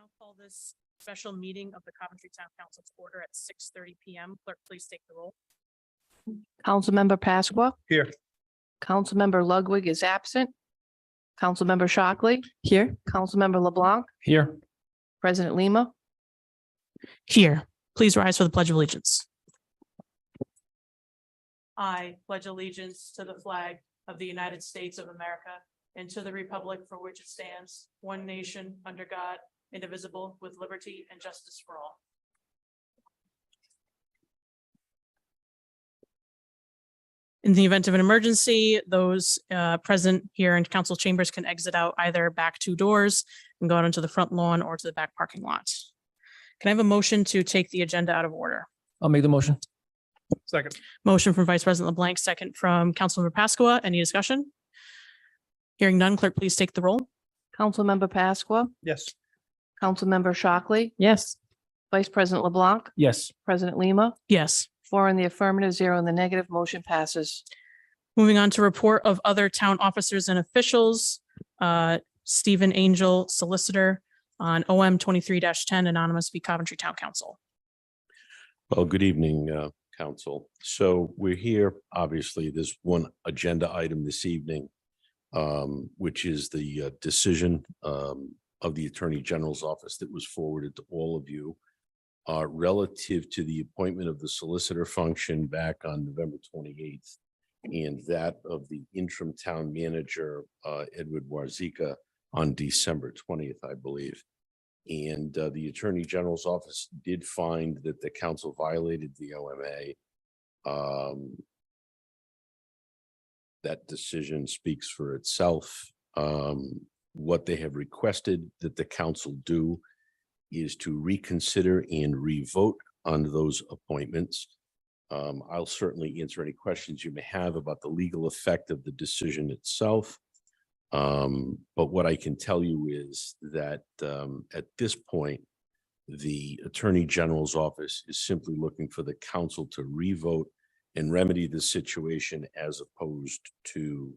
now call this special meeting of the Coventry Town Council to order at 6:30 p.m. Clerk, please take the roll. Councilmember Pasqua. Here. Councilmember Ludwig is absent. Councilmember Shockley. Here. Councilmember LeBlanc. Here. President Lima. Here, please rise for the Pledge of Allegiance. I pledge allegiance to the flag of the United States of America and to the republic for which it stands, one nation, under God, indivisible, with liberty and justice for all. In the event of an emergency, those present here in council chambers can exit out either back two doors and go out onto the front lawn or to the back parking lot. Can I have a motion to take the agenda out of order? I'll make the motion. Second. Motion from Vice President LeBlanc, second from Councilmember Pasqua. Any discussion? Hearing none, clerk, please take the roll. Councilmember Pasqua. Yes. Councilmember Shockley. Yes. Vice President LeBlanc. Yes. President Lima. Yes. 4 in the affirmative, 0 in the negative. Motion passes. Moving on to report of other town officers and officials. Stephen Angell, Solicitor, on OM 23-10, Anonymous v. Coventry Town Council. Well, good evening, Council. So we're here, obviously, there's one agenda item this evening, which is the decision of the Attorney General's office that was forwarded to all of you relative to the appointment of the solicitor function back on November 28th and that of the interim town manager, Edward Warzycha, on December 20th, I believe. And the Attorney General's office did find that the council violated the OMA. That decision speaks for itself. What they have requested that the council do is to reconsider and revote on those appointments. I'll certainly answer any questions you may have about the legal effect of the decision itself. But what I can tell you is that at this point, the Attorney General's office is simply looking for the council to revote and remedy the situation as opposed to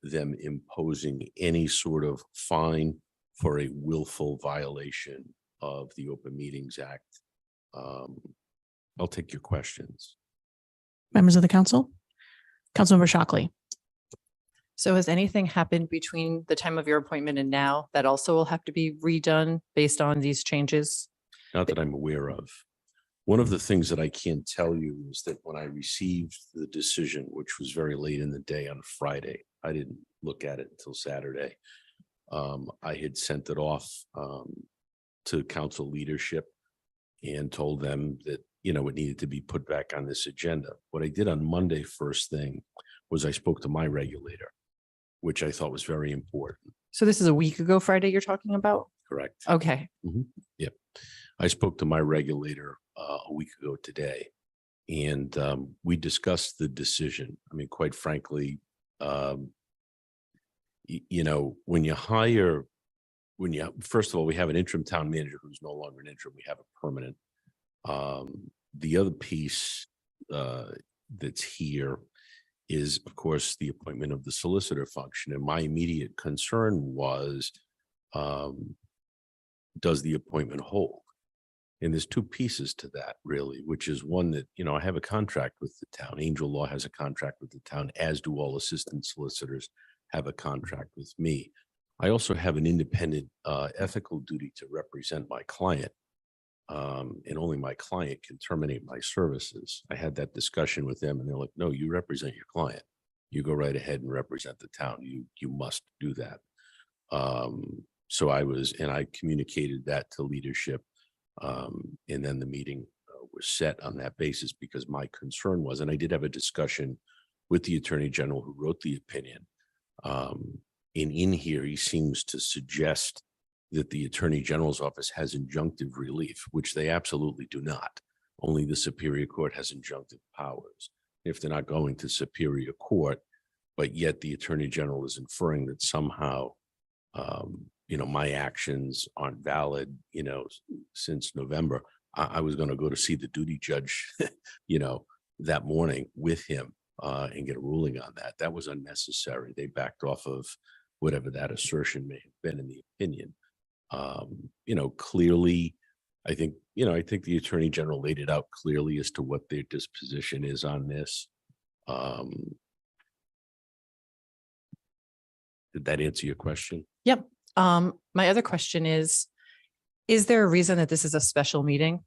them imposing any sort of fine for a willful violation of the Open Meetings Act. I'll take your questions. Members of the council? Councilmember Shockley. So has anything happened between the time of your appointment and now that also will have to be redone based on these changes? Not that I'm aware of. One of the things that I can tell you is that when I received the decision, which was very late in the day on Friday, I didn't look at it until Saturday. I had sent it off to council leadership and told them that, you know, it needed to be put back on this agenda. What I did on Monday, first thing, was I spoke to my regulator, which I thought was very important. So this is a week ago Friday you're talking about? Correct. Okay. Yep. I spoke to my regulator a week ago today, and we discussed the decision. I mean, quite frankly, you know, first of all, we have an interim town manager who's no longer an interim. We have a permanent. The other piece that's here is, of course, the appointment of the solicitor function. And my immediate concern was, does the appointment hold? And there's two pieces to that, really, which is one that, you know, I have a contract with the town. Angell Law has a contract with the town, as do all assistant solicitors have a contract with me. I also have an independent ethical duty to represent my client. And only my client can terminate my services. I had that discussion with them and they're like, no, you represent your client. You go right ahead and represent the town. You must do that. So I communicated that to leadership. And then the meeting was set on that basis because my concern was, and I did have a discussion with the Attorney General who wrote the opinion. And in here, he seems to suggest that the Attorney General's office has injunctive relief, which they absolutely do not. Only the Superior Court has injunctive powers. If they're not going to Superior Court, but yet the Attorney General is inferring that somehow, you know, my actions aren't valid, you know, since November, I was going to go to see the duty judge, you know, that morning with him and get a ruling on that. That was unnecessary. They backed off of whatever that assertion may have been in the opinion. You know, clearly, I think the Attorney General laid it out clearly as to what their disposition is on this. Did that answer your question? Yep. My other question is there a reason that this is a special meeting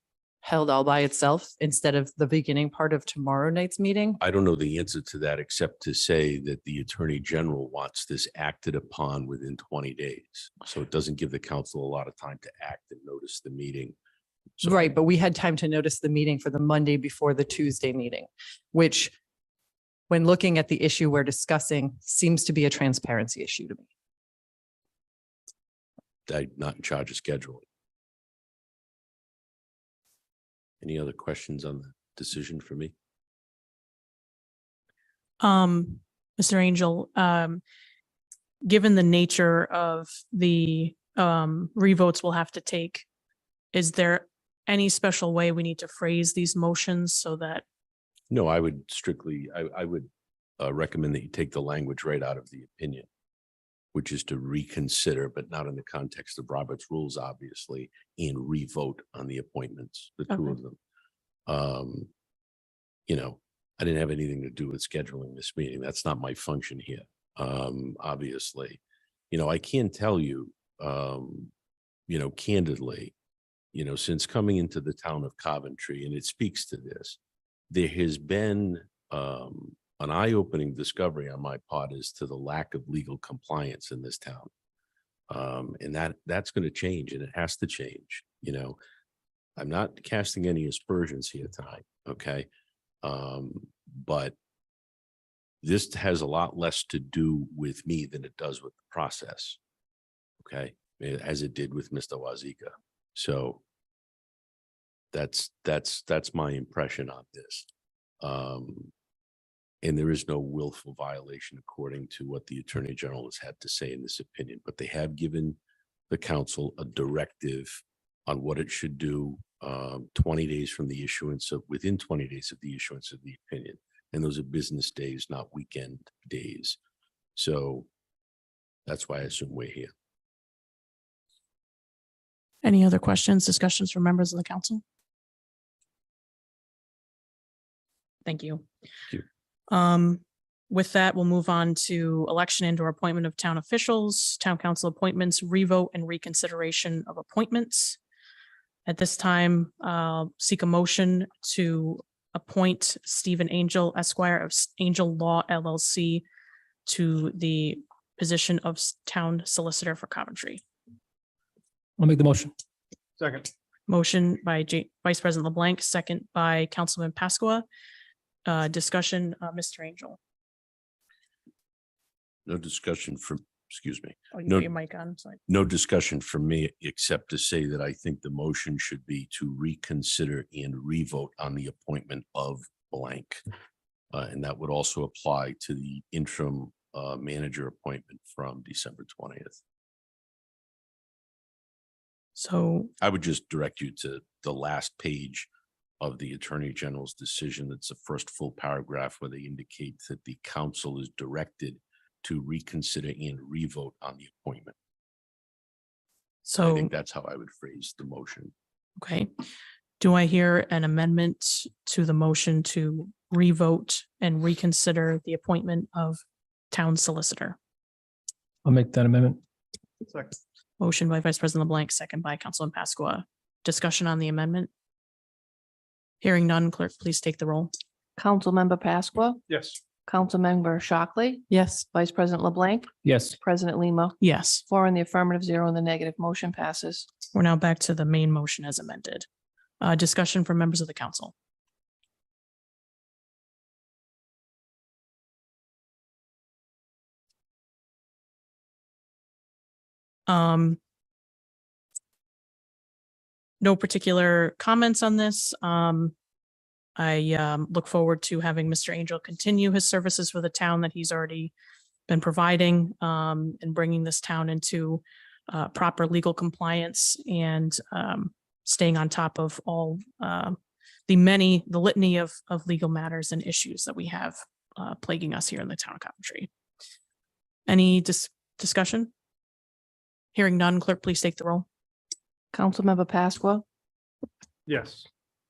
held all by itself instead of the beginning part of tomorrow night's meeting? I don't know the answer to that, except to say that the Attorney General wants this acted upon within 20 days. So it doesn't give the council a lot of time to act and notice the meeting. So- Right, but we had time to notice the meeting for the Monday before the Tuesday meeting, which when looking at the issue we're discussing seems to be a transparency issue to me. I'm not in charge of scheduling. Any other questions on the decision for me? Mr. Angell, given the nature of the revotes we'll have to take, is there any special way we need to phrase these motions so that? No, I would strictly, I would recommend that you take the language right out of the opinion, which is to reconsider, but not in the context of Robert's rules, obviously, and revote on the appointments, the two Okay. of them. You know, I didn't have anything to do with scheduling this meeting. That's not my function here. Obviously, you know, I can tell you, you know, candidly, you know, since coming into the town of Coventry, and it speaks to this, there has been an eye-opening discovery on my part as to the lack of legal compliance in this town. And that's going to change, and it has to change. You know, I'm not casting any aspersions here tonight. Okay. But this has a lot less to do with me than it does with the process. Okay. As it did with Mr. Warzycha. So that's my impression on this. And there is no willful violation according to what the Attorney General has had to say in this opinion, but they have given the council a directive on what it should do 20 days from the issuance of, within 20 days of the issuance of the opinion. And those are business days, not weekend days. So that's why I assume we're here. Any other questions, discussions from members of the council? Thank you. Thank With that, we'll move on to election and or appointment of town officials, town council appointments, revote and reconsideration of appointments. At this time, seek a motion to appoint Stephen Angell, Esquire of Angell Law LLC to the position of town solicitor for Coventry. I'll make the motion. Second. Motion by Vice President LeBlanc, second by Councilman Pasqua. Discussion, Mr. Angell. No discussion from, excuse me, Oh, you No. got your mic on, sorry. no discussion from me, except to say that I think the motion should be to reconsider and revote on the appointment of blank. And that would also apply to the interim manager appointment from December 20th. So, I would just direct you to the last page of the Attorney General's decision. That's the first full paragraph where they indicate that the council is directed to reconsider and revote on the appointment. I so, think that's how I would phrase the motion. okay. Do I hear an amendment to the motion to revote and reconsider the appointment of town solicitor? I'll make that amendment. Second. Motion by Vice President LeBlanc, second by Councilman Pasqua. Discussion on the amendment? Hearing none, clerk, please take the roll. Councilmember Pasqua, Yes. Councilmember Shockley, Yes. Vice President LeBlanc, Yes. President Lima, Yes, 4 in the affirmative, 0 in the negative, motion passes. we're now back to the main motion as amended. Discussion from members of the council. No particular comments on this. I look forward to having Mr. Angell continue his services for the town that he's already been providing, and bringing this town into proper legal compliance and staying on top of all the litany of legal matters and issues that we have plaguing us here in the town of Coventry. Any discussion? Hearing none, clerk, please take the roll. Councilmember Pasqua, Yes.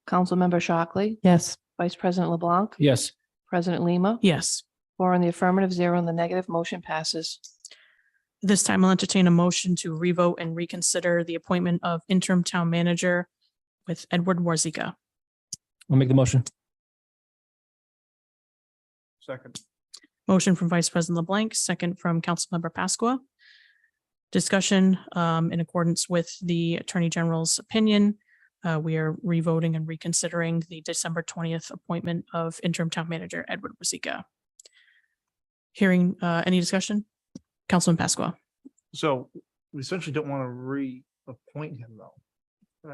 Councilmember Shockley, Yes. Vice President LeBlanc, Yes. President Lima. Yes. 4 in the affirmative, 0 in the negative, motion passes. This time I'll entertain a motion to revote and reconsider the appointment of interim town manager with Edward Warzycha. I'll make the motion. Second. Motion from Vice President LeBlanc, second from Councilmember Pasqua. Discussion in accordance with the Attorney General's opinion. We are revoting and reconsidering the December 20th appointment of interim town manager Edward Warzycha. Hearing any discussion? Councilman Pasqua. So we essentially don't want to reappoint him though.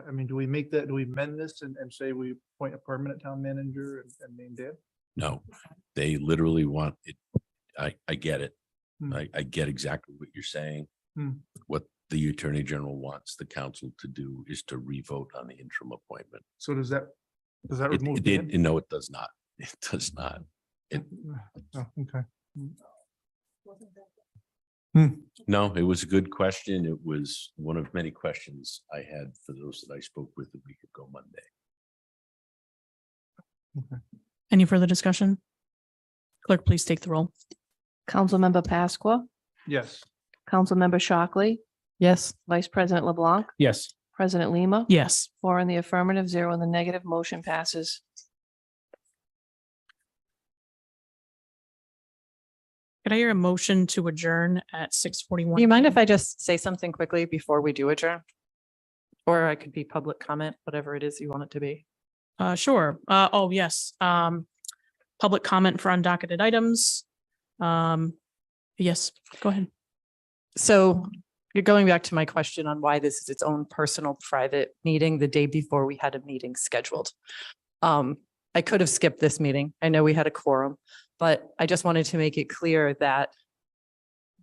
I mean, do we amend this and say we appoint a permanent town manager and name Dan? No, they literally want it. I get it. Hmm. I get exactly what you're saying. Hmm. What the Attorney General wants the council to do is to revote on the interim appointment. So does that It remove did, Dan? no, it does not. It does not. Oh, okay. No, it was a good question. It was one of many questions I had for those that I spoke with a week ago Monday. Any further discussion? Clerk, please take the roll. Councilmember Pasqua, Yes. Councilmember Shockley, Yes. Vice President LeBlanc, Yes. President Lima. Yes. 4 in the affirmative, 0 in the negative, motion passes. Could I hear a motion to adjourn at 6:41? Do you mind if I just say something quickly before we do adjourn? Or I could be public comment, whatever it is you want it to be. Sure. Oh, yes. Public comment for undocketed items. Yes, go ahead. So you're going back to my question on why this is its own personal private meeting the day before we had a meeting scheduled. I could have skipped this meeting. I know we had a quorum, but I just wanted to make it clear that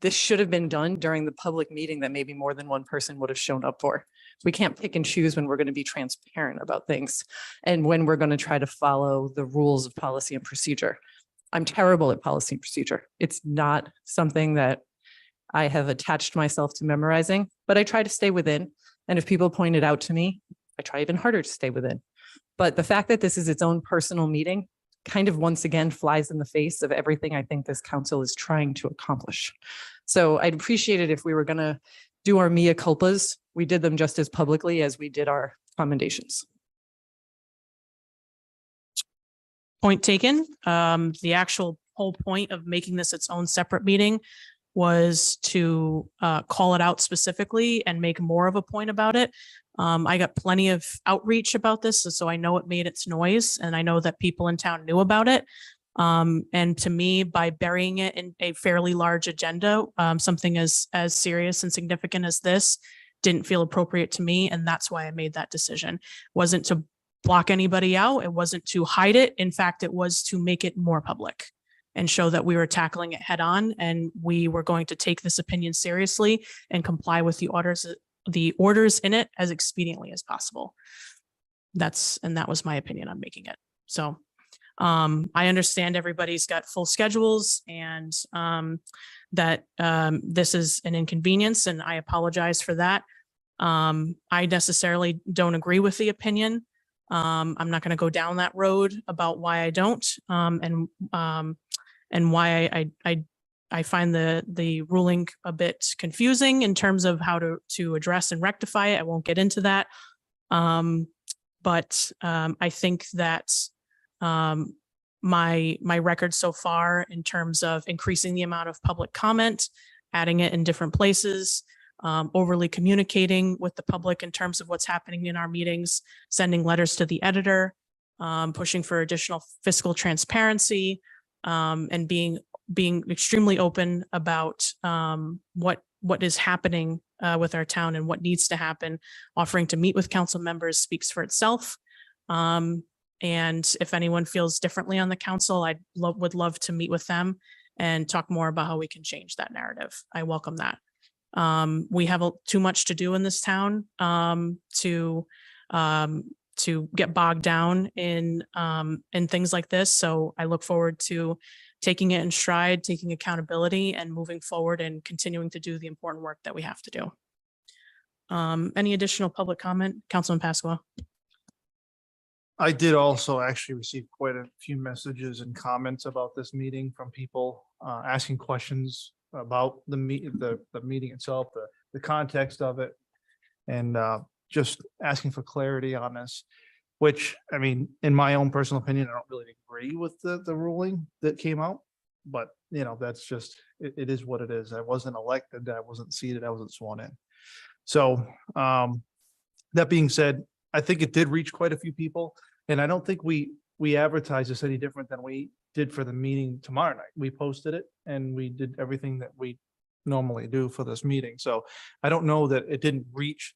this should have been done during the public meeting that maybe more than one person would have shown up for. We can't pick and choose when we're going to be transparent about things and when we're going to try to follow the rules of policy and procedure. I'm terrible at policy and procedure. It's not something that I have attached myself to memorizing, but I try to stay within. And if people point it out to me, I try even harder to stay within. But the fact that this is its own personal meeting kind of once again flies in the face of everything I think this council is trying to accomplish. So I'd appreciate it if we were going to do our mea culpas. We did them just as publicly as we did our commendations. Point taken. The actual whole point of making this its own separate meeting was to call it out specifically and make more of a point about it. I got plenty of outreach about this, so I know it made its noise and I know that people in town knew about it. And to me, by burying it in a fairly large agenda, something as serious and significant as this didn't feel appropriate to me. And that's why I made that decision. Wasn't to block anybody out. It wasn't to hide it. In fact, it was to make it more public and show that we were tackling it head on and we were going to take this opinion seriously and comply with the orders in it as expediently as possible. That was my opinion on making it. So I understand everybody's got full schedules and that this is an inconvenience and I apologize for that. I necessarily don't agree with the opinion. I'm not going to go down that road about why I don't and why I find the ruling a bit confusing in terms of how to address and rectify it. I won't get into that. But I think that my record so far in terms of increasing the amount of public comment, adding it in different places, overly communicating with the public in terms of what's happening in our meetings, sending letters to the editor, pushing for additional fiscal transparency, and being extremely open about what is happening with our town and what needs to happen. Offering to meet with council members speaks for itself. And if anyone feels differently on the council, would love to meet with them and talk more about how we can change that narrative. I welcome that. We have too much to do in this town to get bogged down in things like this. So I look forward to taking it in stride, taking accountability and moving forward and continuing to do the important work that we have to do. Any additional public comment? Councilman Pasqua. I did also actually receive quite a few messages and comments about this meeting from people asking questions about the meeting itself, the context of it. And just asking for clarity on this, which, I mean, in my own personal opinion, I don't really agree with the ruling that came out. But, you know, that's just, it is what it is. I wasn't elected, I wasn't seated, I wasn't sworn in. So that being said, I think it did reach quite a few people. And I don't think we advertised this any different than we did for the meeting tomorrow night. We posted it and we did everything that we normally do for this meeting. So I don't know that it didn't reach,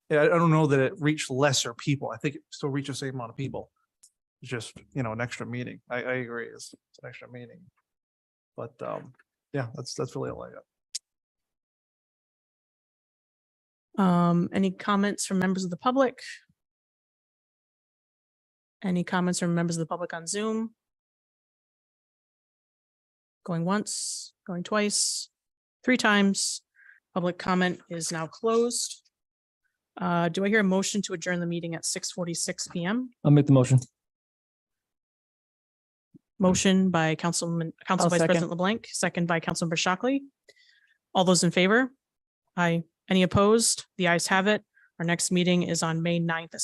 I don't know that it reached lesser people. I think it still reached the same amount of people. It's just, you know, an extra meeting. I agree. It's an extra meeting. But yeah, that's really all I got. Any comments from members of the public? Any comments from members of the public on Zoom? Going once, going twice, 3 times. Public comment is now closed. Do I hear a motion to adjourn the meeting at 6:46 PM? I'll make the motion. Motion by Council Vice second. President LeBlanc, second by Councilmember Shockley. All those in favor? Aye. Any opposed? The ayes have it. Our next meeting is on May 9th at